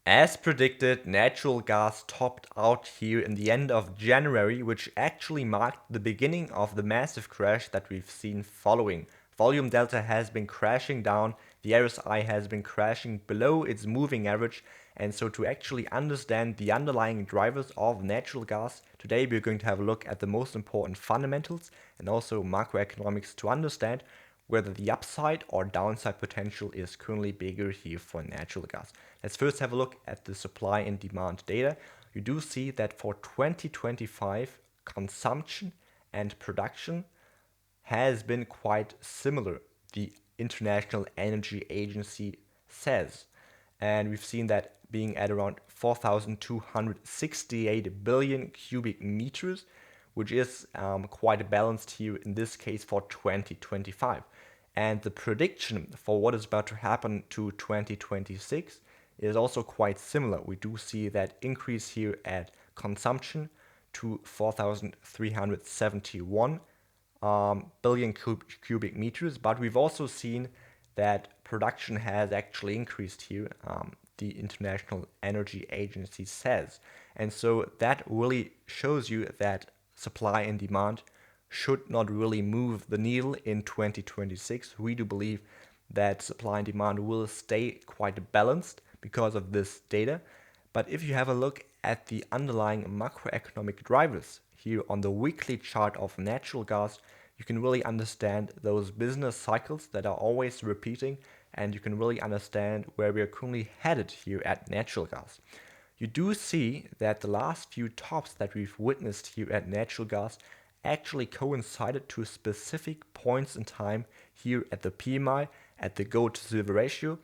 As predicted, natural gas topped out here in the end of January, which actually marked the beginning of the massive crash that we've seen following. Volume delta has been crashing down, the RSI has been crashing below its moving average, and so to actually understand the underlying drivers of natural gas, today we're going to have a look at the most important fundamentals and also macroeconomics to understand whether the upside or downside potential is currently bigger here for natural gas. Let's first have a look at the supply and demand data. You do see that for 2025, consumption and production has been quite similar, the International Energy Agency says. And we've seen that being at around 4,268 billion cubic meters, which is quite balanced here in this case for 2025. And the prediction for what is about to happen to 2026 is also quite similar. We do see that increase here at consumption to 4,371 billion cubic meters, but we've also seen that production has actually increased here, the International Energy Agency says. And so that really shows you that supply and demand should not really move the needle in 2026. We do believe that supply and demand will stay quite balanced because of this data. But if you have a look at the underlying macroeconomic drivers here on the weekly chart of natural gas, you can really understand those business cycles that are always repeating, and you can really understand where we are currently headed here at natural gas. You do see that the last few tops that we've witnessed here at natural gas actually coincided to specific points in time here at the PMI, at the gold to silver ratio,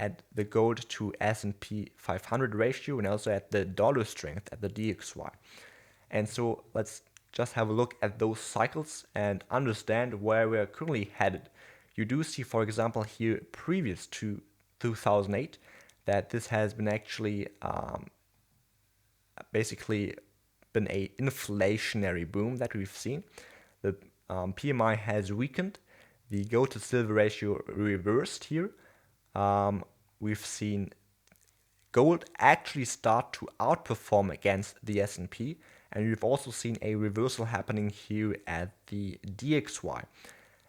at the gold to S&P 500 ratio, and also at the dollar strength at the DXY. And so let's just have a look at those cycles and understand where we're currently headed. You do see, for example, here previous to 2008, that this has been actually basically been a inflationary boom that we've seen. The PMI has weakened. The gold to silver ratio reversed here. We've seen gold actually start to outperform against the S&P, and we've also seen a reversal happening here at the DXY.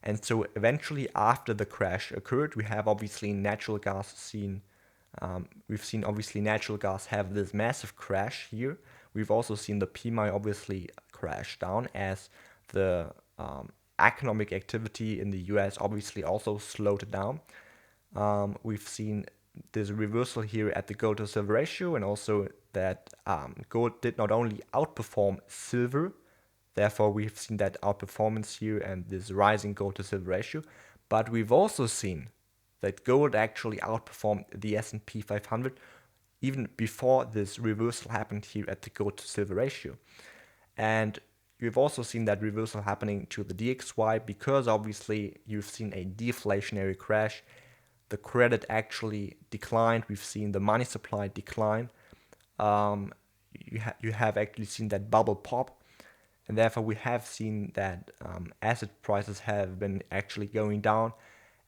And so eventually after the crash occurred, we have obviously natural gas we've seen obviously natural gas have this massive crash here. We've also seen the PMI obviously crash down as the economic activity in the US obviously also slowed down. We've seen this reversal here at the gold to silver ratio, and also that gold did not only outperform silver, therefore we've seen that outperformance here and this rising gold to silver ratio, but we've also seen that gold actually outperformed the S&P 500 even before this reversal happened here at the gold to silver ratio. And you've also seen that reversal happening to the DXY because obviously you've seen a deflationary crash. The credit actually declined. We've seen the money supply decline. You have actually seen that bubble pop, and therefore we have seen that asset prices have been actually going down,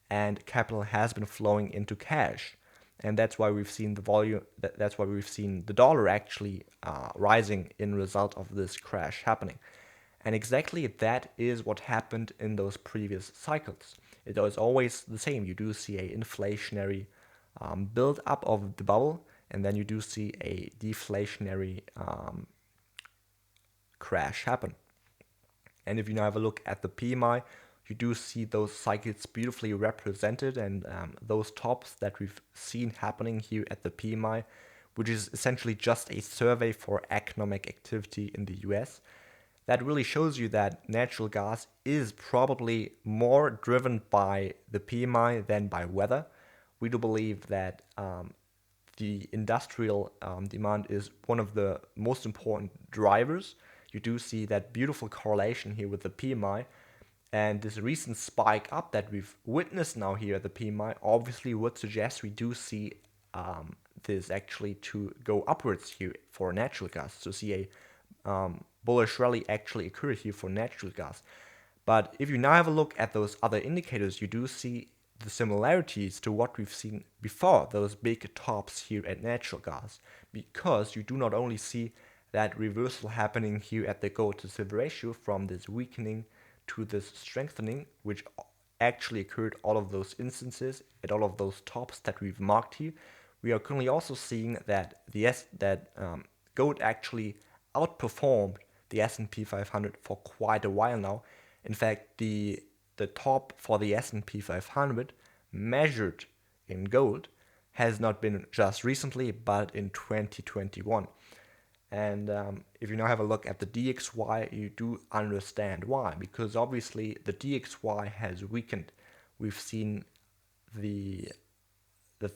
and capital has been flowing into cash, and that's why we've seen the volume. That's why we've seen the dollar actually rising in result of this crash happening, and exactly that is what happened in those previous cycles. It is always the same. You do see a inflationary build up of the bubble, and then you do see a deflationary crash happen. And if you now have a look at the PMI, you do see those cycles beautifully represented, and those tops that we've seen happening here at the PMI, which is essentially just a survey for economic activity in the US. That really shows you that natural gas is probably more driven by the PMI than by weather. We do believe that the industrial demand is one of the most important drivers. You do see that beautiful correlation here with the PMI, and this recent spike up that we've witnessed now here at the PMI obviously would suggest we do see this actually to go upwards here for natural gas, to see a bullish rally actually occur here for natural gas. But if you now have a look at those other indicators, you do see the similarities to what we've seen before those big tops here at natural gas, because you do not only see that reversal happening here at the gold to silver ratio from this weakening to this strengthening, which actually occurred all of those instances at all of those tops that we've marked here. We are currently also seeing that gold actually outperformed the S&P 500 for quite a while now. In fact, the top for the S&P 500 measured in gold has not been just recently, but in 2021. And if you now have a look at the DXY, you do understand why, because obviously the DXY has weakened. We've seen the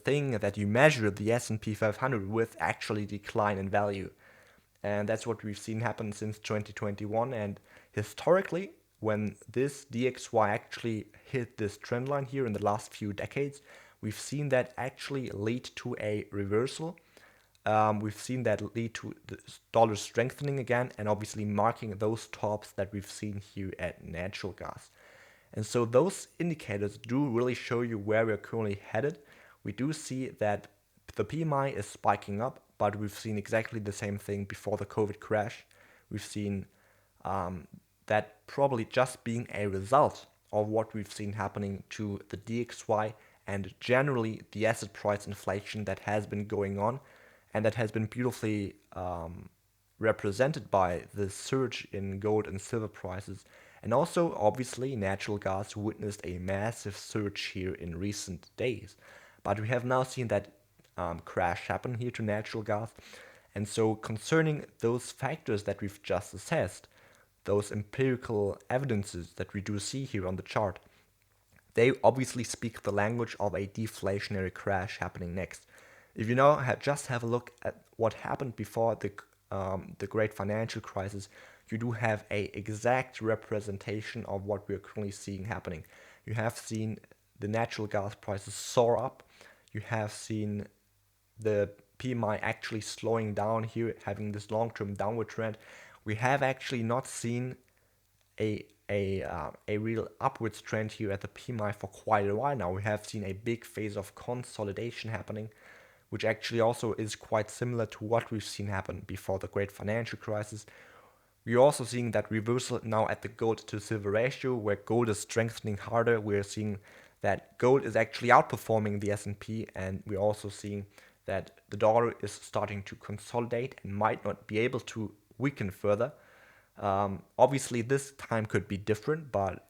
thing that you measure the S&P 500 with actually decline in value. And that's what we've seen happen since 2021. And historically, when this DXY actually hit this trend line here in the last few decades, we've seen that actually lead to a reversal. We've seen that lead to the dollar strengthening again, and obviously marking those tops that we've seen here at natural gas. And so those indicators do really show you where we're currently headed. We do see that the PMI is spiking up, but we've seen exactly the same thing before the COVID crash. We've seen that probably just being a result of what we've seen happening to the DXY and generally the asset price inflation that has been going on, and that has been beautifully represented by the surge in gold and silver prices. And also, obviously, natural gas witnessed a massive surge here in recent days. But we have now seen that crash happen here to natural gas. And so concerning those factors that we've just assessed, those empirical evidences that we do see here on the chart, they obviously speak the language of a deflationary crash happening next. If you now just have a look at what happened before the great financial crisis, you do have a exact representation of what we are currently seeing happening. You have seen the natural gas prices soar up. You have seen the PMI actually slowing down here, having this long-term downward trend. We have actually not seen a real upwards trend here at the PMI for quite a while now. We have seen a big phase of consolidation happening, which actually also is quite similar to what we've seen happen before the great financial crisis. We're also seeing that reversal now at the gold to silver ratio, where gold is strengthening harder. We're seeing that gold is actually outperforming the S&P, and we're also seeing that the dollar is starting to consolidate and might not be able to weaken further. Obviously, this time could be different, but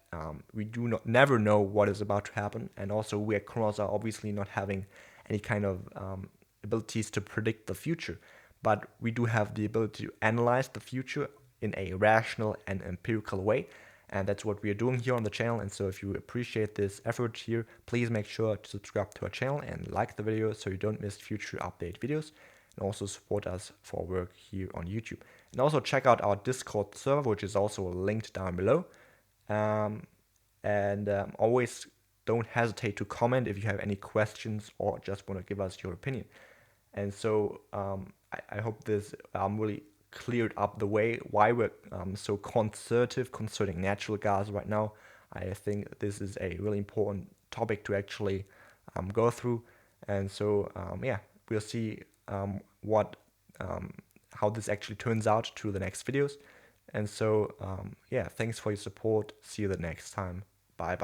we never know what is about to happen. And also, we at Kronos are obviously not having any kind of abilities to predict the future, but we do have the ability to analyze the future in a rational and empirical way, and that's what we are doing here on the channel. And so if you appreciate this effort here, please make sure to subscribe to our channel and like the video so you don't miss future update videos, and also support us for work here on YouTube. And also check out our Discord server, which is also linked down below. Always don't hesitate to comment if you have any questions or just want to give us your opinion. And so I hope this really cleared up the way why we're so conservative concerning natural gas right now. I think this is a really important topic to actually go through. And so yeah, we'll see how this actually turns out to the next videos. And so yeah, thanks for your support. See you the next time. Bye bye.